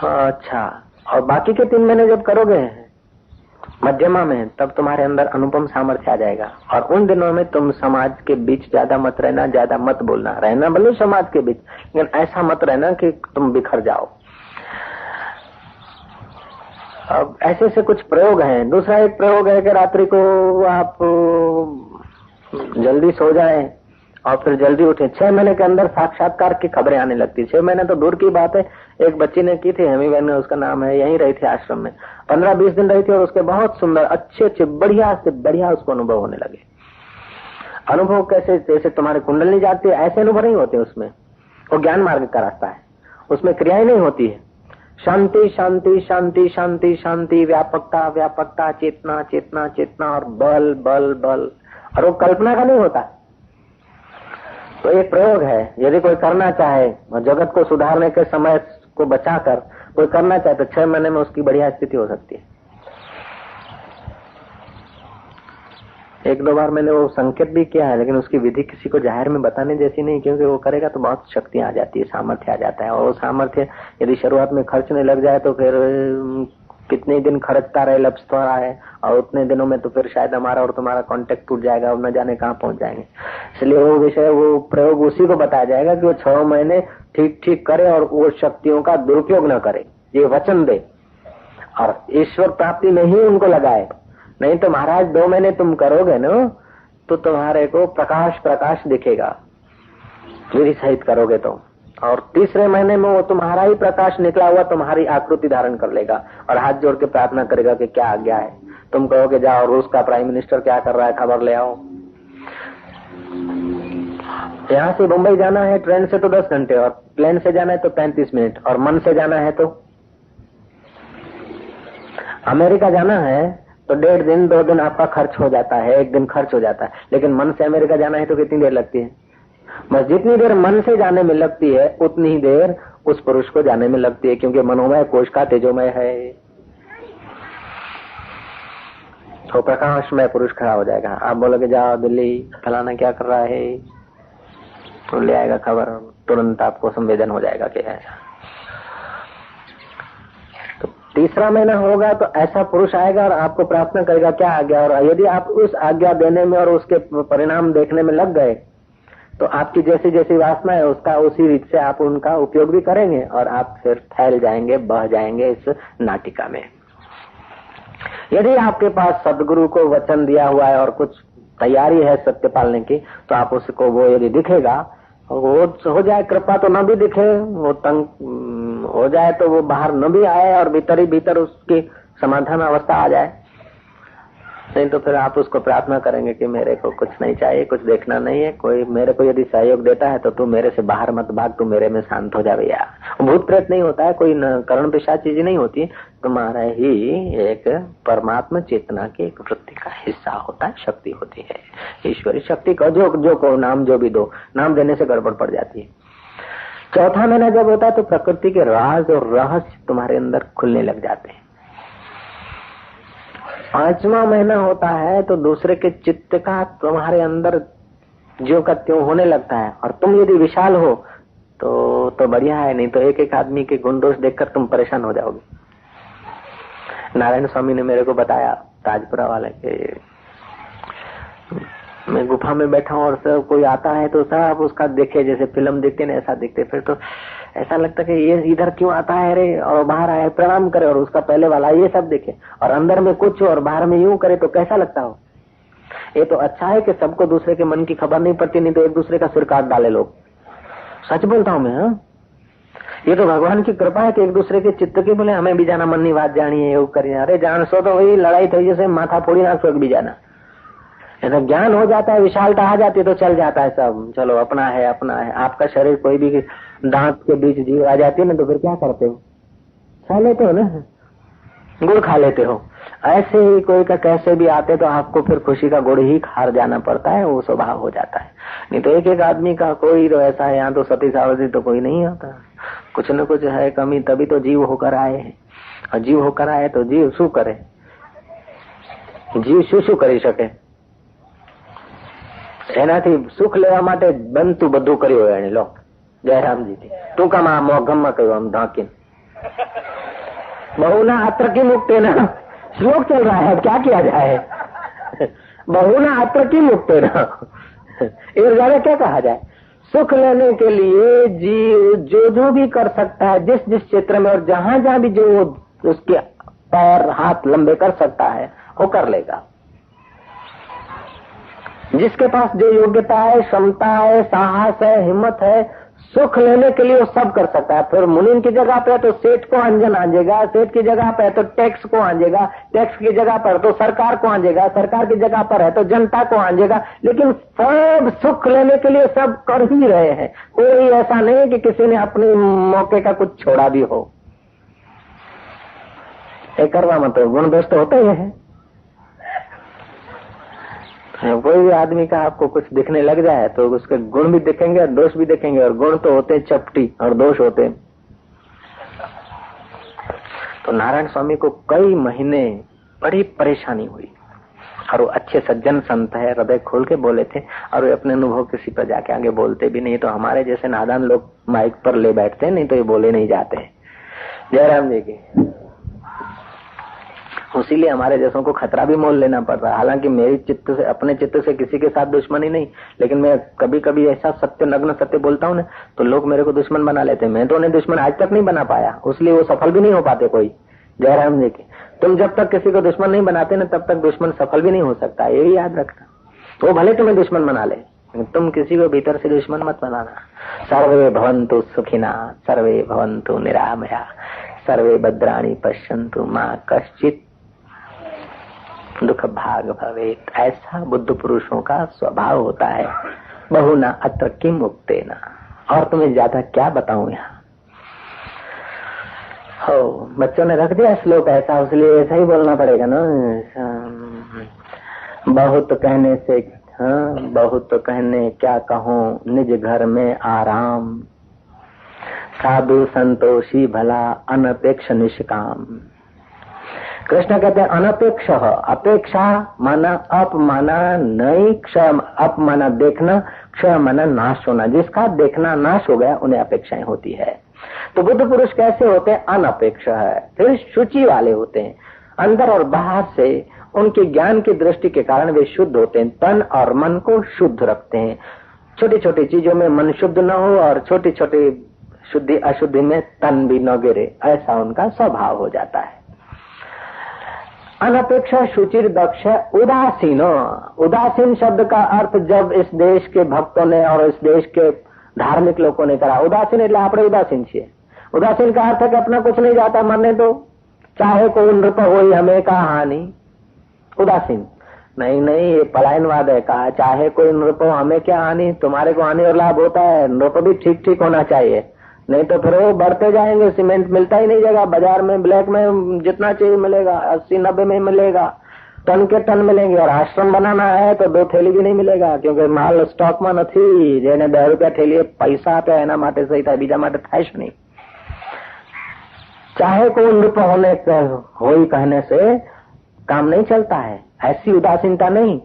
Speaker 1: अच्छा, और बाकी के 3 महीने जब करोगे मध्यमा में, तब तुम्हारे अंदर अनुपम सामर्थ्य आ जाएगा। और उन दिनों में तुम समाज के बीच ज्यादा मत रहना, ज्यादा मत बोलना, रहना भले समाज के बीच, लेकिन ऐसा मत रहना कि तुम बिखर जाओ। अब ऐसे से कुछ प्रयोग हैं। दूसरा एक प्रयोग है कि रात्रि को आप जल्दी सो जाएं और फिर जल्दी उठे। 6 महीने के अंदर साक्षात्कार की खबरें आने लगती। 6 महीने तो दूर की बात है, एक बच्ची ने की थी, हेमी बहन ने, उसका नाम है, यहीं रही थी आश्रम में, 15-20 दिन रही थी, और उसके बहुत सुंदर अच्छे बढ़िया से बढ़िया उसको अनुभव होने लगे। अनुभव कैसे? जैसे तुम्हारे कुंडली जाती है ऐसे अनुभव नहीं होते उसमें, वो ज्ञान मार्ग का रास्ता है, उसमें क्रियाएं नहीं होती है। शांति शांति शांति शांति शांति, व्यापकता व्यापकता, चेतना चेतना चेतना, और बल बल बल, और वो कल्पना का नहीं होता। तो एक प्रयोग है, यदि कोई करना चाहे और जगत को सुधारने के समय को बचाकर कोई करना चाहे तो 6 महीने में उसकी बढ़िया स्थिति हो सकती है। 1-2 बार मैंने वो संकेत भी किया है, लेकिन उसकी विधि किसी को जाहिर में बताने जैसी नहीं, क्योंकि वो करेगा तो बहुत शक्तियां आ जाती है, सामर्थ्य आ जाता है। और वो सामर्थ्य यदि शुरुआत में खर्चने लग जाए तो फिर कितने दिन खर्चता रहे, लपसता रहे, और उतने दिनों में तो फिर शायद हमारा और तुम्हारा कांटेक्ट टूट जाएगा और न जाने कहाँ पहुंच जाएंगे। इसलिए वो विषय, वो प्रयोग उसी को बताया जाएगा कि वो 6 महीने ठीक ठीक करे और वो शक्तियों का दुरुपयोग न करे, ये वचन दे, और ईश्वर प्राप्ति में ही उनको लगाए। नहीं तो महाराज 2 महीने तुम करोगे ना तो तुम्हारे को प्रकाश प्रकाश दिखेगा, विधि सहित करोगे तो। और तीसरे महीने में वो तुम्हारा ही प्रकाश निकला हुआ तुम्हारी आकृति धारण कर लेगा और हाथ जोड़ के प्रार्थना करेगा कि क्या आज्ञा है। तुम कहोगे जाओ रूस का प्राइम मिनिस्टर क्या कर रहा है खबर ले आओ। यहाँ से मुंबई जाना है ट्रेन से तो 10 घंटे, और प्लेन से जाना है तो 35 मिनट, और मन से जाना है तो अमेरिका जाना है तो 1.5 दिन 2 दिन आपका खर्च हो जाता है, 1 दिन खर्च हो जाता है। लेकिन मन से अमेरिका जाना है तो कितनी देर लगती है? बस जितनी देर मन से जाने में लगती है उतनी ही देर उस पुरुष को जाने में लगती है, क्योंकि मनोमय कोश का तेजोमय है। तो प्रकाशमय पुरुष खड़ा हो जाएगा। आप बोलोगे जाओ दिल्ली फलाना क्या कर रहा है, तो ले आएगा खबर, तुरंत आपको संवेदन हो जाएगा कि ऐसा। तो तीसरा महीना होगा तो ऐसा पुरुष आएगा और आपको प्रार्थना करेगा क्या आज्ञा, और यदि आप उस आज्ञा देने में और उसके परिणाम देखने में लग गए तो आपकी जैसी जैसी वासना है उसका उसी रीत से आप उनका उपयोग भी करेंगे, और आप फिर फैल जाएंगे, बह जाएंगे इस नाटिका में। यदि आपके पास सदगुरु को वचन दिया हुआ है और कुछ तैयारी है सत्य पालने की, तो आप उसको, वो यदि दिखेगा, वो हो जाए कृपा तो न भी दिखे, वो तंग हो जाए तो वो बाहर न भी आए और भीतर ही भीतर उसकी समाधान अवस्था आ जाए, नहीं तो फिर आप उसको प्रार्थना करेंगे कि मेरे को कुछ नहीं चाहिए, कुछ देखना नहीं है, कोई मेरे को यदि सहयोग देता है तो तू मेरे से बाहर मत भाग, तू मेरे में शांत हो जा भैया। भूत प्रेत नहीं होता है, कोई करण पिशाच चीज नहीं होती, तुम्हारा ही एक परमात्मा चेतना की एक वृत्ति का हिस्सा होता है, शक्ति होती है, ईश्वरी शक्ति का जो को नाम जो भी दो, नाम देने से गड़बड़ पड़ जाती है। चौथा महीना जब होता है तो प्रकृति के राज और रहस्य तुम्हारे अंदर खुलने लग जाते हैं। 5वां महीना होता है तो दूसरे के चित्त का तुम्हारे अंदर ज्यों का त्यों होने लगता है, और तुम यदि विशाल हो तो बढ़िया है, नहीं तो एक एक आदमी के गुण दोष देखकर तुम परेशान हो जाओगे। नारायण स्वामी ने मेरे को बताया, ताजपुरा वाले के, मैं गुफा में बैठा हूँ और सब कोई आता है तो सब उसका देखे, जैसे फिल्म देखते ना ऐसा देखते, फिर तो ऐसा लगता कि ये इधर क्यों आता है रे, और बाहर आए प्रणाम करे और उसका पहले वाला ये सब देखे, और अंदर में कुछ और बाहर में यूं करे तो कैसा लगता हो। ये तो अच्छा है कि सबको दूसरे के मन की खबर नहीं पड़ती, नहीं तो एक दूसरे का सिर काट डाले लोग। सच बोलता हूँ मैं। हाँ, ये तो भगवान की कृपा है कि एक दूसरे के चित्त की बोले हमें भी जाना मन की बात जानी है, करिए। अरे जान सो तो वही लड़ाई थी जैसे माथा फोड़ी ना सो भी जाना। तो ज्ञान हो जाता है, विशालता आ जाती है तो चल जाता है सब, चलो अपना है अपना है। आपका शरीर कोई भी दांत के बीच जीव आ जाती है ना तो फिर क्या करते हो, खा लेते हो ना, गुड़ खा लेते हो। ऐसे ही कोई का कैसे भी आते तो आपको फिर खुशी का गुड़ ही खार जाना पड़ता है, वो स्वभाव हो जाता है। नहीं तो एक एक आदमी का कोई तो ऐसा है, यहाँ तो सती सावधी तो कोई नहीं होता, कुछ न कुछ है कमी, तभी तो जीव होकर आए हैं। और जीव होकर आए तो जीव शू करे, जीव शू કરી શકે, એનાથી સુખ લેવા માટે બનતું બધું કર્યું એને। લો જયરામજી ટૂંકામાં મોગમમાં કહ્યું આમ ઢાંકીને बहुना अत्र की मुक्तेना श्लोक चल रहा है, क्या किया जाए। बहुना अत्र की मुक्तेना, इधर ज्यादा क्या कहा जाए। सुख लेने के लिए जीव जो जो भी कर सकता है, जिस जिस क्षेत्र में और जहां जहां भी जो उसके पैर हाथ लंबे कर सकता है वो कर लेगा। जिसके पास जो योग्यता है, क्षमता है, साहस है, हिम्मत है, सुख लेने के लिए वो सब कर सकता है। फिर मुनीम की जगह पे तो सेठ को अंजन आंजेगा, सेठ की जगह पे तो टैक्स को आंजेगा, टैक्स की जगह पर तो सरकार को आंजेगा, सरकार की जगह पर है तो जनता को आंजेगा। लेकिन सब सुख लेने के लिए सब कर ही रहे हैं। कोई ऐसा नहीं कि किसी ने अपने मौके का कुछ छोड़ा भी हो। एक करवा मत गुण दोष तो होते ही है। कोई भी आदमी का आपको कुछ दिखने लग जाए तो उसके गुण भी दिखेंगे और दोष भी देखेंगे, और गुण तो होते चपटी और दोष होते। तो नारायण स्वामी को कई महीने बड़ी परेशानी हुई, और वो अच्छे सज्जन संत है, हृदय खोल के बोले थे, और वे अपने अनुभव किसी पर जाके आगे बोलते भी नहीं। तो हमारे जैसे नादान लोग माइक पर ले बैठते नहीं तो ये बोले नहीं जाते। जयराम जी की इसीलिए हमारे जैसों को खतरा भी मोल लेना पड़ रहा है। हालांकि मेरी चित्त से, अपने चित्त से किसी के साथ दुश्मनी नहीं, लेकिन मैं कभी कभी ऐसा सत्य नग्न सत्य बोलता हूँ ना तो लोग मेरे को दुश्मन बना लेते हैं। मैं तो उन्हें दुश्मन आज तक नहीं बना पाया, इसलिए वो सफल भी नहीं हो पाते कोई। जयराम जी की तुम जब तक किसी को दुश्मन नहीं बनाते ना तब तक दुश्मन सफल भी नहीं हो सकता, ये भी याद रखना। तो भले तुम्हें दुश्मन बना ले, तुम किसी को भीतर से दुश्मन मत बनाना। सर्वे भवन्तु सुखिना, सर्वे भवन्तु निरामया, सर्वे भद्राणि पश्यन्तु मां कश्चित् दुख भाग भवेत। ऐसा बुद्ध पुरुषों का स्वभाव होता है। बहुना अत्र किम मुक्तेना। और तुम्हें ज्यादा क्या बताऊं यहाँ। हो बच्चों ने रख दिया श्लोक ऐसा, इसलिए ऐसा ही बोलना पड़ेगा ना। बहुत कहने से, हाँ बहुत कहने क्या कहूँ, निज घर में आराम, साधु संतोषी भला, अनपेक्ष निष्काम। कृष्ण कहते हैं अनपेक्ष, अपेक्षा माना अपमाना नहीं, क्षय अपमाना देखना, क्षय माना नाश होना। जिसका देखना नाश हो गया उन्हें अपेक्षाएं होती है। तो बुद्ध पुरुष कैसे होते हैं, अनपेक्ष है, फिर शुचि वाले होते हैं। अंदर और बाहर से उनके ज्ञान की दृष्टि के कारण वे शुद्ध होते हैं, तन और मन को शुद्ध रखते हैं। छोटी छोटी चीजों में मन शुद्ध न हो और छोटी छोटी शुद्धि अशुद्धि में तन भी न गिरे, ऐसा उनका स्वभाव हो जाता है। अनपेक्षा शुचिर दक्ष उदासीन। उदासीन शब्द का अर्थ जब इस देश के भक्तों ने और इस देश के धार्मिक लोगों ने करा, उदासीन એટલે આપણે उदासीन છીએ। उदासीन का अर्थ है कि अपना कुछ नहीं जाता मरने दो, चाहे कोई नृप हो हमें का हानि। उदासीन नहीं नहीं, ये पलायनवाद है। कहा चाहे कोई नृप हो हमें क्या हानि, तुम्हारे को हानि और लाभ होता है। नृप भी ठीक ठीक होना चाहिए, नहीं तो फिर वो बढ़ते जाएंगे। सीमेंट मिलता ही नहीं जाएगा बाजार में, ब्लैक में जितना चाहिए मिलेगा, 80-90 में मिलेगा, टन के टन मिलेंगे। और आश्रम बनाना है तो 2 थैली भी नहीं मिलेगा, क्योंकि माल स्टॉक में નથી। જેને 10 રૂપિયા થેલીએ પૈસા આપ્યા એના માટે સહી થાય, બીજા માટે થાય જ नहीं। चाहे कोई नृप होने हो कहने से काम नहीं चलता है, ऐसी उदासीनता नहीं।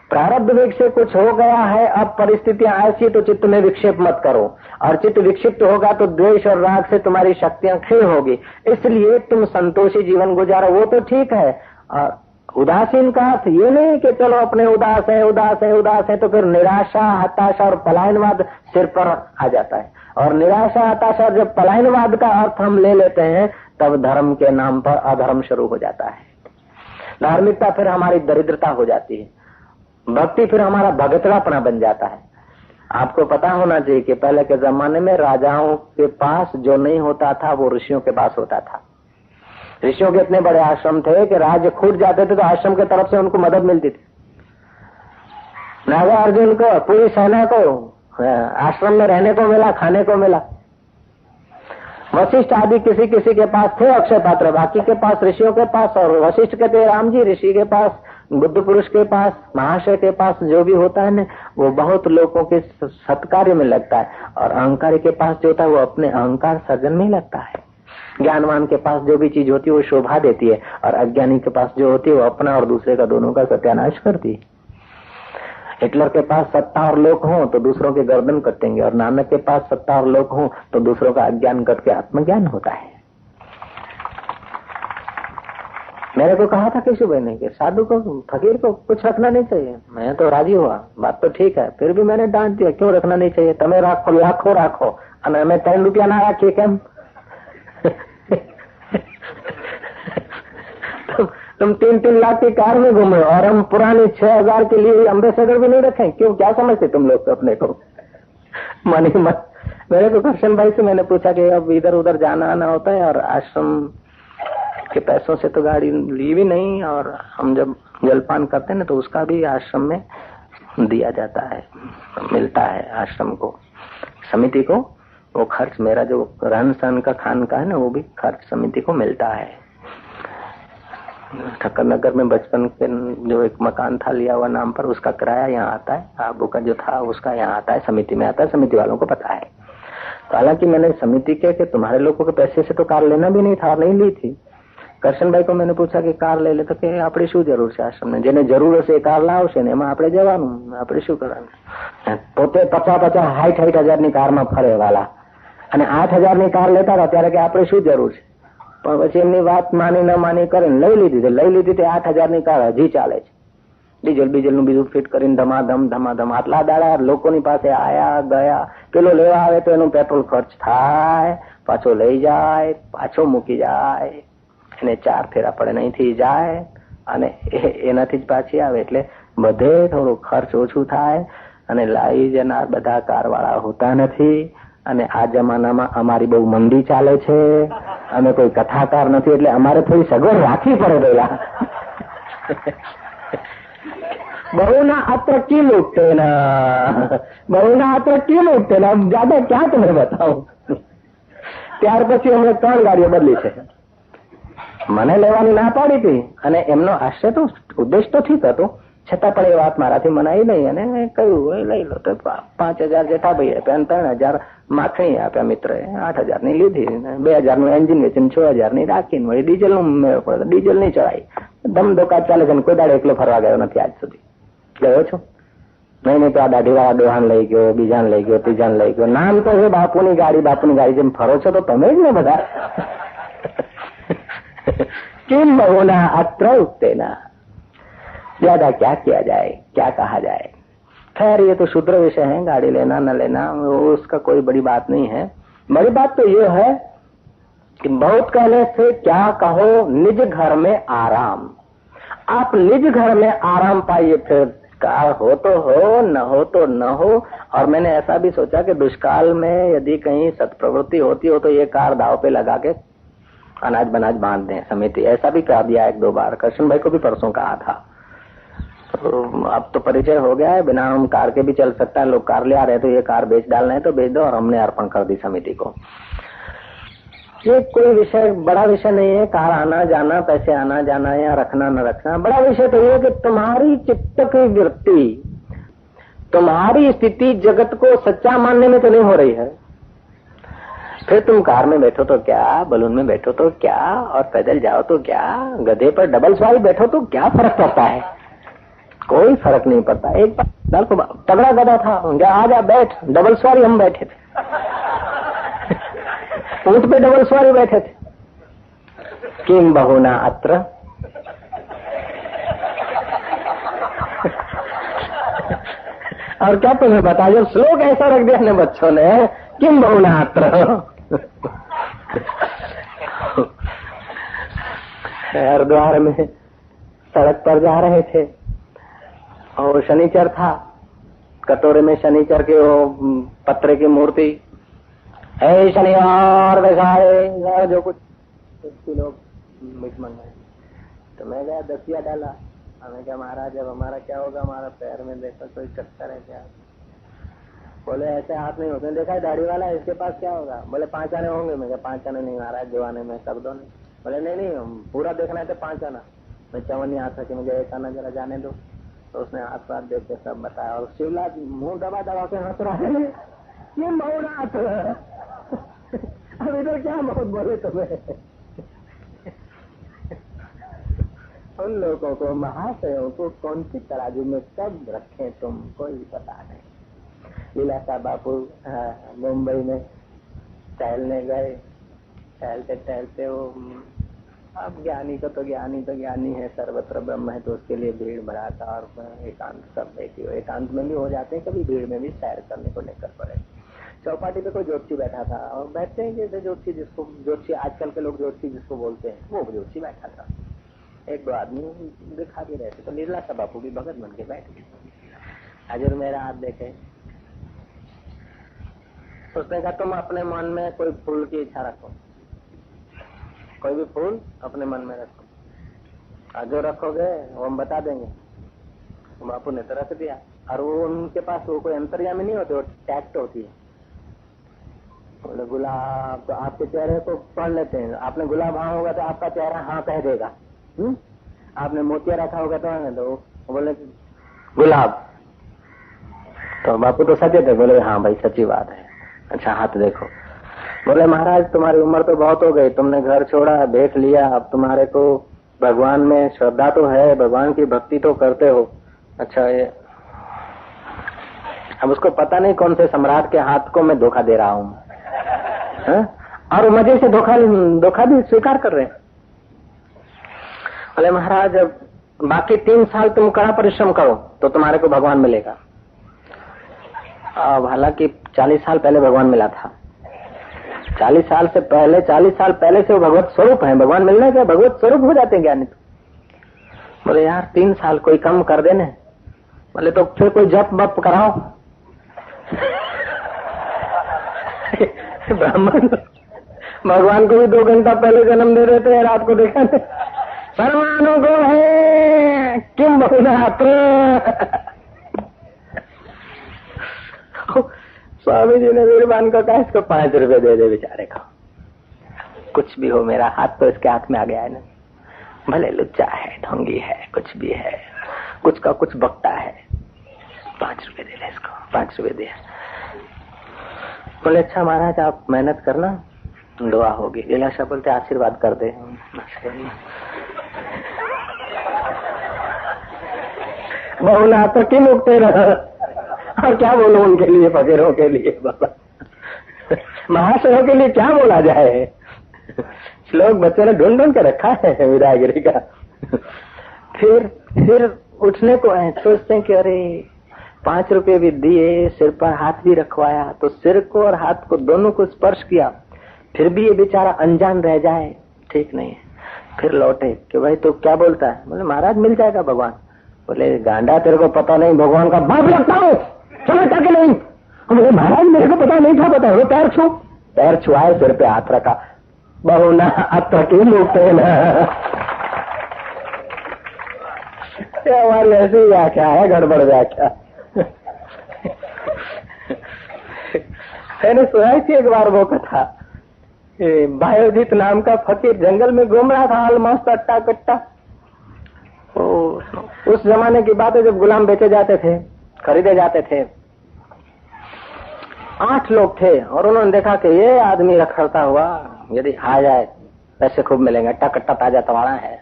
Speaker 1: प्रारब्ध वेग से कुछ हो गया है, अब परिस्थितियां ऐसी तो चित्त में विक्षेप मत करो, और चित्त विक्षिप्त होगा तो द्वेष और राग से तुम्हारी शक्तियां क्षीण होगी। इसलिए तुम संतोषी जीवन गुजारो, वो तो ठीक है। उदासीन का अर्थ ये नहीं कि चलो अपने उदास है तो फिर निराशा, हताशा और पलायनवाद सिर पर आ जाता है। और निराशा, हताशा और जब पलायनवाद का अर्थ हम ले लेते हैं तब धर्म के नाम पर अधर्म शुरू हो जाता है। धार्मिकता फिर हमारी दरिद्रता हो जाती है, भक्ति फिर हमारा भगतड़ापना बन जाता है। आपको पता होना चाहिए कि पहले के जमाने में राजाओं के पास जो नहीं होता था वो ऋषियों के पास होता था। ऋषियों के इतने बड़े आश्रम थे कि राज्य छूट जाते थे तो आश्रम की तरफ से उनको मदद मिलती थी। नागार्जुन को, पूरी सेना को आश्रम में रहने को मिला, खाने को मिला। वशिष्ठ आदि किसी किसी के पास थे अक्षय पात्र, बाकी के पास ऋषियों के पास। और वशिष्ठ कहते राम जी, ऋषि के पास, बुद्ध पुरुष के पास, महाशय के पास जो भी होता है ना वो बहुत लोगों के सत्कार्य में लगता है। और अहंकारी के पास जो होता है वो अपने अहंकार सर्जन में लगता है। ज्ञानवान के पास जो भी चीज होती है वो शोभा देती है, और अज्ञानी के पास जो होती है वो अपना और दूसरे का, दोनों का सत्यानाश करती है। हिटलर के पास सत्ता और लोक हो तो दूसरों के गर्दन कटेंगे, और नानक के पास सत्ता और लोक हो तो दूसरों का अज्ञान कट के आत्मज्ञान होता है। मेरे को कहा था केशव भाई ने कि साधु को, फकीर को कुछ रखना नहीं चाहिए। मैं तो राजी हुआ, बात तो ठीक है, फिर भी मैंने डांट दिया, क्यों रखना नहीं चाहिए? तमें राखो, लाखों राखो, और हमें 3 रुपया ना राखिए केम? तुम 3-3 लाख की कार में घूमे और हम पुरानी 6,000 के लिए अम्बेसडर भी नहीं रखें, क्यों? क्या समझते तुम लोग अपने को? मानी मत। मेरे को कृष्ण भाई से मैंने पूछा कि अब इधर उधर जाना आना होता है और आश्रम के पैसों से तो गाड़ी ली भी नहीं, और हम जब जलपान करते हैं ना तो उसका भी आश्रम में दिया जाता है, मिलता है आश्रम को, समिति को। वो खर्च मेरा जो रहन सहन का, खान का है ना, वो भी खर्च समिति को मिलता है। ठक्कर नगर में बचपन के जो एक मकान था लिया हुआ नाम पर, उसका किराया यहाँ आता है। आबू का जो था उसका यहाँ आता है, समिति में आता है, समिति वालों को पता है। तो हालांकि मैंने समिति के तुम्हारे लोगों के पैसे से तो कार लेना भी नहीं था, नहीं ली थी। કરશન ભાઈ को मैंने पूछा कि કાર લઈ લે, તો કે આપણે શું જરૂર છે આશ્રમને, જેને જરૂર હશે એ કાર લાવશે ને એમાં આપણે જવાનું, આપણે શું કરવાનું? પોતે 50-50 60 હજારની કારમાં ફરે વાલા, અને 8,000 ની કાર લેતા હતા ત્યારે કે આપણે શું જરૂર છે, પણ પછી એમની વાત માની ન માની કરીને લઈ લીધી તે 8,000 ની કાર હજી ચાલે છે। ડીઝલ નું બીજું ફિટ કરીને ધમાધમ આટલા દાડા લોકોની પાસે આયા ગયા, પેલો લેવા આવે તો એનું પેટ્રોલ ખર્ચ થાય, પાછો લઈ જાય, પાછો મૂકી જાય, એને 4 ફેરા પડે અહીંથી જાય અને એનાથી જ પાછી આવે, એટલે બધે થોડું ખર્ચ ઓછું થાય અને લાવી જનાર બધા કારવાળા હોતા નથી। અને આ જમાનામાં અમારી બહુ મંદી ચાલે છે, અમે કોઈ કથાકાર નથી, એટલે અમારે થોડી સગવડ રાખવી પડે પેલા। बहुना अत्र की लूटते ना, बहुना अत्र की लूटते ना, ज्यादा क्या तुम्हें बताऊं। ત્યાર પછી અમે 3 ગાડીઓ બદલી છે। મને લેવાની ના પાડી હતી અને એમનો આશય તો ઉદ્દેશ તો ઠીક હતો, છતાં પણ એ વાત મારાથી મનાઈ નહીં અને કહ્યું લઈ લો। તો 5,000 જેઠાભાઈ આપ્યા, 3,000 માખણી આપ્યા મિત્રએ, 8,000 ની લીધી, 2,000 નું એન્જિન વેચીને 6,000 ની રાખીને વળી ડીઝલ નું મેળ પડે, ડીઝલ નહીં ચડાય, ધમધોકા ચાલે છે। કોઈ દાડે એકલો ફરવા ગયો નથી આજ સુધી। ગયો છો? નહીં તો આ દાઢીવાળા ડોહાન લઈ ગયો, બીજાને લઈ ગયો, ત્રીજાને લઈ ગયો। નામ તો છે બાપુની ગાડી જેમ ફરો છો તો તમે જ ને બધા। किम बहुना अत्र उक्तेना, ज्यादा क्या किया जाए, क्या कहा जाए। खैर ये तो शुद्र विषय है, गाड़ी लेना न लेना उसका कोई बड़ी बात नहीं है। बड़ी बात तो ये है कि बहुत कहने से क्या कहो, निज घर में आराम। आप निज घर में आराम पाइए, फिर कार हो तो हो, न हो तो न हो। और मैंने ऐसा भी सोचा कि दुष्काल में यदि कहीं सत्प्रवृत्ति होती हो तो ये कार दाव पे लगा के अनाज बनाज बांध दें समिति। ऐसा भी कह दिया 1-2 बार, कृष्ण भाई को भी परसों कहा था। तो अब तो परिचय हो गया है, बिना हम कार के भी चल सकता है। लोग कार ले आ रहे तो ये कार बेच डालना है तो बेच दो, और हमने अर्पण कर दी समिति को। ये कोई विषय, बड़ा विषय नहीं है कार आना जाना, पैसे आना जाना या रखना न रखना। बड़ा विषय तो ये है कि तुम्हारी चित्त की वृत्ति, तुम्हारी स्थिति जगत को सच्चा मानने में तो नहीं हो रही है। फिर तुम कार में बैठो तो क्या, बलून में बैठो तो क्या, और पैदल जाओ तो क्या, गधे पर डबल सवारी बैठो तो क्या फर्क पड़ता है? कोई फर्क नहीं पड़ता। एक बार को तगड़ा गधा था, आजा बैठ, डबल सवारी हम बैठे थे, ऊंट पे डबल सवारी बैठे थे। किम बहुना अत्र, और क्या तुम्हें बता, जो श्लोक ऐसा रख दिया ने बच्चों ने, किम बहुनात्र। हरिद्वार में सड़क पर जा रहे थे और शनिचर था, कटोरे में शनिचर के वो पत्रे की मूर्ति, है शनिवार बैठा जो कुछ लोग मिट मंगाए। तो मैं गया, दसिया डाला। हमें क्या महाराज, अब हमारा क्या होगा, हमारा पैर में देखो कोई चक्कर है क्या? बोले ऐसे हाथ नहीं होते, देखा है दाढ़ी वाला, इसके पास क्या होगा? बोले 5 आने होंगे। मैं क्या 5 आने नहीं महाराज, जो आने में कर दो। नहीं बोले नहीं पूरा देखना है तो 5 आना। मैं चवन्नी हाथ रखी, मुझे 1 आना जरा जाने दो। तो उसने हाथ पाथ देख के सब बताया और शिवलाल मुंह दबा दबा के हंस रहा है, ये मौनाथ। अब इधर क्या बहुत बोले तुम्हें। उन लोगों को, महाशयों को कौन सी तराजू में कब रखे तुम, कोई पता नहीं। लीलाशाह बापू मुंबई में टहलने गए, टहलते टहलते वो, अब ज्ञानी को तो ज्ञानी है, सर्वत्र ब्रह्म है, तो उसके लिए भीड़ भरा था और एकांत सब बैठी हो। एकांत में भी हो जाते हैं कभी, भीड़ में भी सैर करने को लेकर पड़े। चौपाटी पे कोई ज्योतिषी बैठा था और बैठते हैं जैसे ज्योतिषी आजकल के लोग ज्योतिषी जिसको बोलते हैं, वो ज्योतिषी बैठा था। 1-2 आदमी दिखा भी रहे थे, तो लीलाशाह बापू भी भगत बन के बैठ गए। हजूर मेरा हाथ देखे, उसने कहा तुम अपने मन में कोई फूल की इच्छा रखो, कोई भी फूल अपने मन में रखो, जो रखोगे वो हम बता देंगे। बापू ने तो रख दिया, और वो उनके पास वो कोई अंतर्यामी नहीं होते, वो टैक्ट होती है। बोले गुलाब, तो आपके चेहरे को पढ़ लेते हैं, आपने गुलाब हाँ होगा तो आपका चेहरा हाँ कह देगा। आपने मोतिया रखा होगा तो बोले गुलाब, तो बापू तो सचेत है, बोले हाँ भाई सच्ची बात है। अच्छा हाथ देखो। बोले महाराज तुम्हारी उम्र तो बहुत हो गई, तुमने घर छोड़ा, देख लिया, अब तुम्हारे को भगवान में श्रद्धा तो है, भगवान की भक्ति तो करते हो। अच्छा ये अब उसको पता नहीं कौन से सम्राट के हाथ को मैं धोखा दे रहा हूँ, और मजे से धोखा भी स्वीकार कर रहे हैं। बोले महाराज अब बाकी 3 साल तुम कड़ा परिश्रम करो तो तुम्हारे को भगवान मिलेगा। अब हालांकि 40 साल पहले भगवान मिला था, 40 साल पहले से वो भगवत स्वरूप है, भगवान मिलने के भगवत स्वरूप हो जाते हैं ज्ञानी। बोले यार 3 साल कोई कम कर देने। बोले तो फिर कोई जप बप कराओ। ब्राह्मण भगवान को भी 2 घंटा पहले जन्म दे देते हैं, रात को देखा सर्वानु को है किम बहुनात्र। स्वामी जी ने वीरवान को कहा इसको 5 रुपए दे दे बेचारे को, कुछ भी हो मेरा हाथ तो इसके हाथ में आ गया है ना, भले लुच्चा है, ढोंगी है, कुछ भी है, कुछ का कुछ बकता है, 5 रुपए दे दे इसको, 5 रुपए दे। बोले अच्छा महाराज आप मेहनत करना, दुआ होगी। लीलाशाह बोलते आशीर्वाद कर दे। बहुनाथ की मुक्ति रह, और क्या बोलो उनके लिए, फकीरों के लिए, बाबा महाशयों के लिए क्या बोला जाए। श्लोक बच्चे ने ढूंढ ढूंढ के रखा है विरागिरी का। फिर उठने को है, सोचते हैं कि अरे 5 रुपए भी दिए, सिर पर हाथ भी रखवाया, तो सिर को और हाथ को दोनों को स्पर्श किया, फिर भी ये बेचारा अनजान रह जाए, ठीक नहीं है। फिर लौटे कि भाई तो क्या बोलता है? बोले महाराज मिल जाएगा भगवान। बोले गांडा तेरे को पता नहीं भगवान का बाप लगता हूँ, समझता कि नहीं? बोले महाराज मेरे को पता नहीं था, बता पैर छुआए, सिर पे हाथ रखा, बहुना अत्र की मुक्ते न। हमारी ऐसी व्याख्या है, गड़बड़ व्याख्या। मैंने सुनाई थी एक बार वो कथा, बायोजीत नाम का फकीर जंगल में घूम रहा था, ऑलमोस्ट अट्टा कट्टा। उस जमाने की बात है जब गुलाम बेचे जाते थे, खरीदे जाते थे। 8 लोग थे और उन्होंने देखा कि ये आदमी रखड़ता हुआ यदि आ जाए पैसे खूब मिलेंगे, अट्टा कट्टा ताजा तवाड़ा है।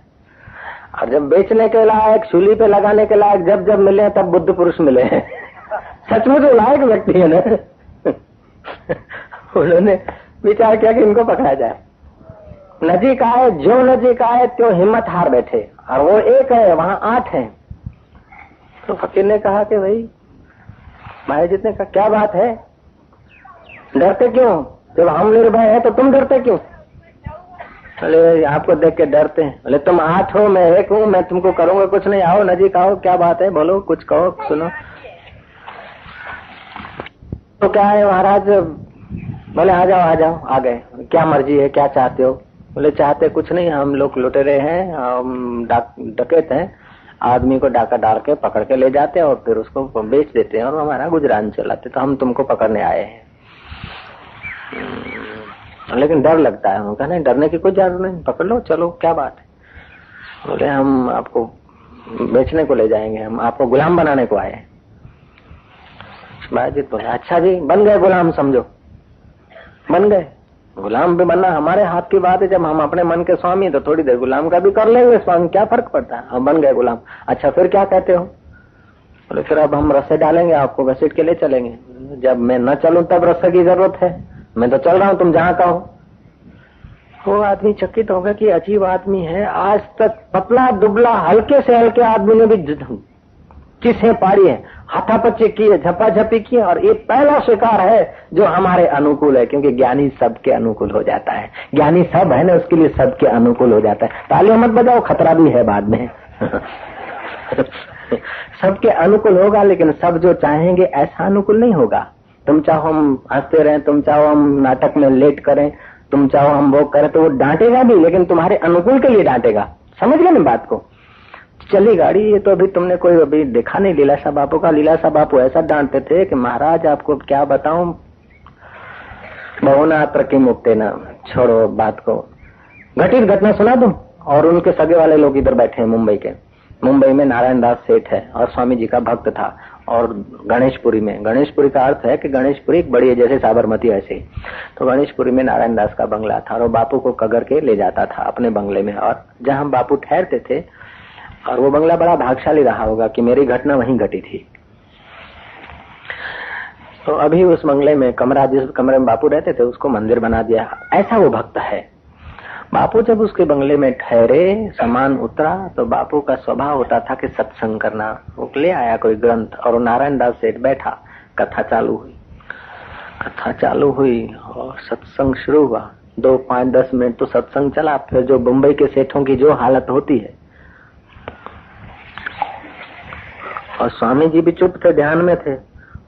Speaker 1: और जब बेचने के लायक, शूली पे लगाने के लायक जब मिले तब बुद्ध पुरुष मिले। सचमुच लायक व्यक्ति है ना। उन्होंने विचार किया कि इनको पकड़ा जाए। नजीक आए, जो नजीक आए त्यो हिम्मत हार बैठे, और वो एक है वहां 8 हैं। तो फकीर ने कहा कि भाई महाराज ने कहा क्या बात है, डरते क्यों? जब हम निर्भय है तो तुम डरते क्यों? बोले आपको देख के डरते हैं। बोले तुम 8 हो, मैं 1 हूँ, मैं तुमको करूंगा कुछ नहीं, आओ नजीक आओ, क्या बात है, बोलो, कुछ कहो, सुनो। तो क्या है महाराज? बोले आ जाओ आ जाओ। आ गए। क्या मर्जी है, क्या चाहते हो? बोले चाहते कुछ नहीं, हम लोग लुटेरे हैं, हम डकैत हैं, आदमी को डाका डाल के पकड़ के ले जाते हैं और फिर उसको बेच देते हैं और हमारा गुजरान चलाते, तो हम तुमको पकड़ने आए हैं। लेकिन डर लगता है। उन्होंने कहा नहीं, डरने की कोई जरूरत नहीं, पकड़ लो, चलो, क्या बात है। बोले हम आपको बेचने को ले जाएंगे, हम आपको गुलाम बनाने को आए हैं। बाजीत बोले अच्छा जी, बन गए गुलाम, समझो बन गए। गुलाम भी बनना हमारे हाथ की बात है, जब हम अपने मन के स्वामी तो थोड़ी देर गुलाम का भी कर लेंगे स्वामी, क्या फर्क पड़ता है, हम बन गए गुलाम। अच्छा फिर क्या कहते हो? बोले फिर अब हम रस्से डालेंगे, आपको घसीट के ले चलेंगे। जब मैं न चलूं तब रस्से की जरूरत है, मैं तो चल रहा हूं, तुम जहां का हो। वो आदमी चकित होगा कि अजीब आदमी है, आज तक पतला दुबला हल्के से हल्के आदमी ने भी चीसें पाड़ी है, हाथापच्चे किए, झपाझपी किए, और ये पहला शिकार है जो हमारे अनुकूल है, क्योंकि ज्ञानी सबके अनुकूल हो जाता है। ज्ञानी सब है ना, उसके लिए सबके अनुकूल हो जाता है। तालियां मत बजाओ, खतरा भी है बाद में। सबके अनुकूल होगा, लेकिन सब जो चाहेंगे ऐसा अनुकूल नहीं होगा। तुम चाहो हम हंसते रहें, तुम चाहो हम नाटक में लेट करें, तुम चाहो हम वो करें, तो वो डांटेगा भी, लेकिन तुम्हारे अनुकूल के लिए डांटेगा। समझ गए ना बात को? चली गाड़ी। ये तो अभी तुमने कोई अभी देखा नहीं लीलाशाह बापू का। लीलाशाह बापू ऐसा डांटते थे कि महाराज आपको क्या बताऊं, बहुनात्र की मुक्ति ना, छोड़ो बात को। घटित घटना सुना दूं। और उनके सगे वाले लोग इधर बैठे हैं मुंबई के। मुंबई में नारायण दास सेठ है और स्वामी जी का भक्त था, और गणेशपुरी में, गणेशपुरी का अर्थ है कि गणेशपुरी एक बड़ी है जैसे साबरमती ऐसे। तो गणेशपुरी में नारायण दास का बंगला था और वो बापू को कगर के ले जाता था अपने बंगले में, और जहां बापू ठहरते थे। और वो बंगला बड़ा भाग्यशाली रहा होगा कि मेरी घटना वहीं घटी थी। तो अभी उस बंगले में कमरा, जिस कमरे में बापू रहते थे, उसको मंदिर बना दिया। ऐसा वो भक्त है। बापू जब उसके बंगले में ठहरे, सामान उतरा, तो बापू का स्वभाव होता था कि सत्संग करना। वो ले आया कोई ग्रंथ और नारायण दास सेठ बैठा, कथा चालू हुई और सत्संग शुरू हुआ। 2, 5, 10 मिनट तो सत्संग चला। फिर जो मुंबई के सेठों की जो हालत होती है, और स्वामी जी भी चुप थे, ध्यान में थे।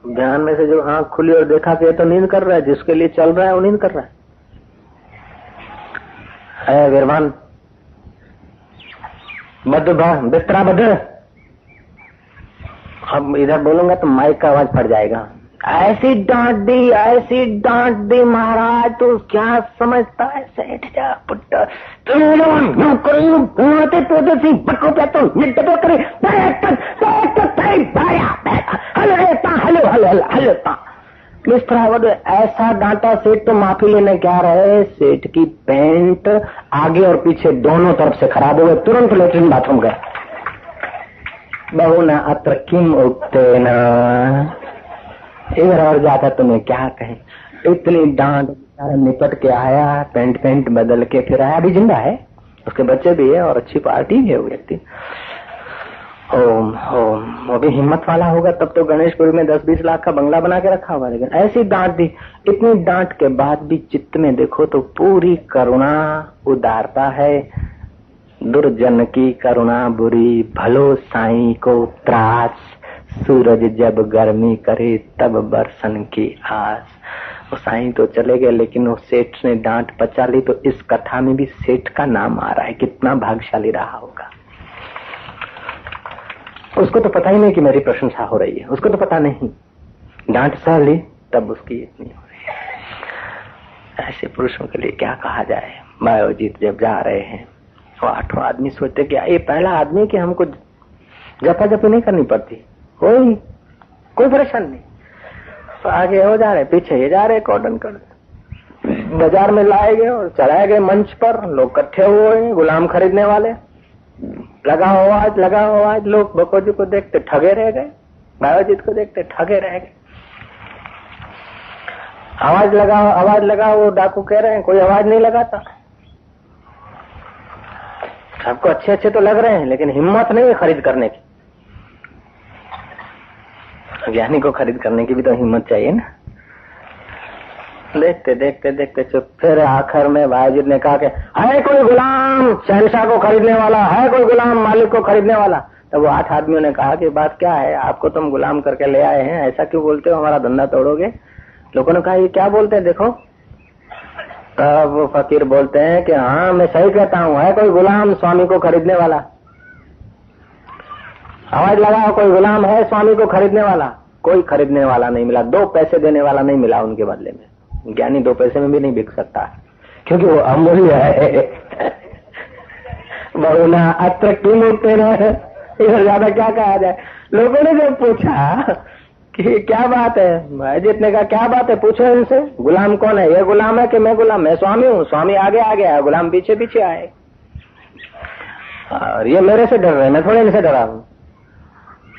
Speaker 1: ध्यान में से जो आंख खुली और देखा कि ये तो नींद कर रहा है, जिसके लिए चल रहा है वो नींद कर रहा है। वीरवान बद बिस्तरा बद। अब इधर बोलूंगा तो माइक का आवाज फट जाएगा। ऐसी डांट दी महाराज, तो क्या समझता है सेठ जा पुट्टा, ऐसा डांटा सेठ तो माफी लेने क्या रहे। सेठ की पैंट आगे और पीछे दोनों तरफ से खराब हो गए, तुरंत लेटरिन बाथरूम गए। बहुना अत्र किम उक्तेन, इधर और जाता तुम्हें क्या कहे। इतनी डांट, निपट के आया, पेंट बदल के फिर आया। अभी जिंदा है, उसके बच्चे भी है और अच्छी पार्टी भी है वो व्यक्ति। ओम ओम, वो भी हिम्मत वाला होगा, तब तो गणेशपुरी में 10-20 लाख का बंगला बना के रखा होगा। लेकिन ऐसी डांट दी। इतनी डांट के बाद भी चित्त में देखो तो पूरी करुणा, उदारता है। दुर्जन की करुणा बुरी, भलो साईं को त्रास, सूरज जब गर्मी करे तब बरसन की आस। वो साईं तो चले गए, लेकिन वो सेठ ने डांट पचा ली। तो इस कथा में भी सेठ का नाम आ रहा है। कितना भाग्यशाली रहा होगा। उसको तो पता ही नहीं कि मेरी प्रशंसा हो रही है, उसको तो पता नहीं। डांट सह ली तब उसकी इतनी हो रही है। ऐसे पुरुषों के लिए क्या कहा जाए। मायोजीत जब जा रहे हैं, वो 8 आदमी सोचते कि ये पहला आदमी कि हमको जपाजपी नहीं करनी पड़ती, कोई परेशान नहीं। तो आगे हो जा रहे, पीछे ये जा रहे, कॉर्डन कर बाजार में लाए गए और चलाए गए मंच पर। लोग इकट्ठे हुए, गुलाम खरीदने वाले। लगा आवाज। लोग बको जी को देखते ठगे रह गए, बायोजीत को देखते ठगे रह गए। आवाज लगा। वो डाकू कह रहे हैं, कोई आवाज नहीं लगाता। सबको अच्छे तो लग रहे हैं, लेकिन हिम्मत नहीं है खरीद करने की। ज्ञानी को खरीद करने की भी तो हिम्मत चाहिए ना। देखते देखते देखते चुप। फिर आखिर में भाईजी ने कहा कि है कोई गुलाम शहंशाह को खरीदने वाला, है कोई गुलाम मालिक को खरीदने वाला। तब वो 8 आदमियों ने कहा कि बात क्या है, आपको तुम गुलाम करके ले आए हैं, ऐसा क्यों बोलते हो, हमारा धंधा तोड़ोगे। लोगों ने कहा ये क्या बोलते हैं देखो। तब वो फकीर बोलते हैं कि हाँ मैं सही कहता हूँ, है कोई गुलाम स्वामी को खरीदने वाला। आवाज लगाओ, कोई गुलाम है स्वामी को खरीदने वाला। कोई खरीदने वाला नहीं मिला, 2 पैसे देने वाला नहीं मिला उनके बदले में। ज्ञानी 2 पैसे में भी नहीं बिक सकता क्योंकि वो अमूल्य है। बहुना अत्र किमुक्तेन, इधर ज्यादा क्या कहा जाए। लोगों ने जब पूछा कि क्या बात है, मैं जितने का क्या बात है, पूछो इनसे गुलाम कौन है, ये गुलाम है कि मैं गुलाम, मैं स्वामी हूँ, स्वामी आगे आ गया, गुलाम पीछे पीछे आए। और ये मेरे से डर रहे, मैं थोड़े इनसे डरा हूँ।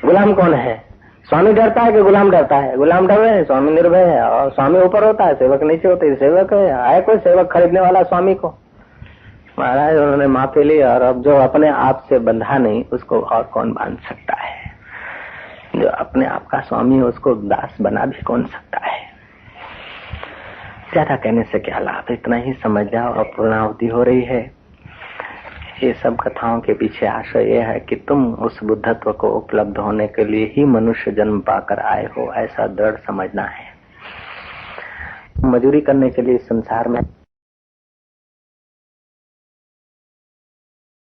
Speaker 1: गुलाम कौन है, स्वामी डरता है कि गुलाम डरता है। गुलाम डर रहे हैं, स्वामी निर्भय है, और स्वामी ऊपर होता है, सेवक नीचे होते है। सेवक है कोई सेवक खरीदने वाला स्वामी को। महाराज उन्होंने माफी ली, और अब जो अपने आप से बंधा नहीं उसको और कौन बांध सकता है। जो अपने आप का स्वामी है उसको दास बना भी कौन सकता है। ज्यादा कहने से क्या लाभ, इतना ही समझ जाओ। अब पूर्णाहुति हो रही है। ये सब कथाओं के पीछे आशय यह है कि तुम उस बुद्धत्व को उपलब्ध होने के लिए ही मनुष्य जन्म पाकर आए हो, ऐसा दृढ़ समझना है। मजूरी करने के लिए इस संसार में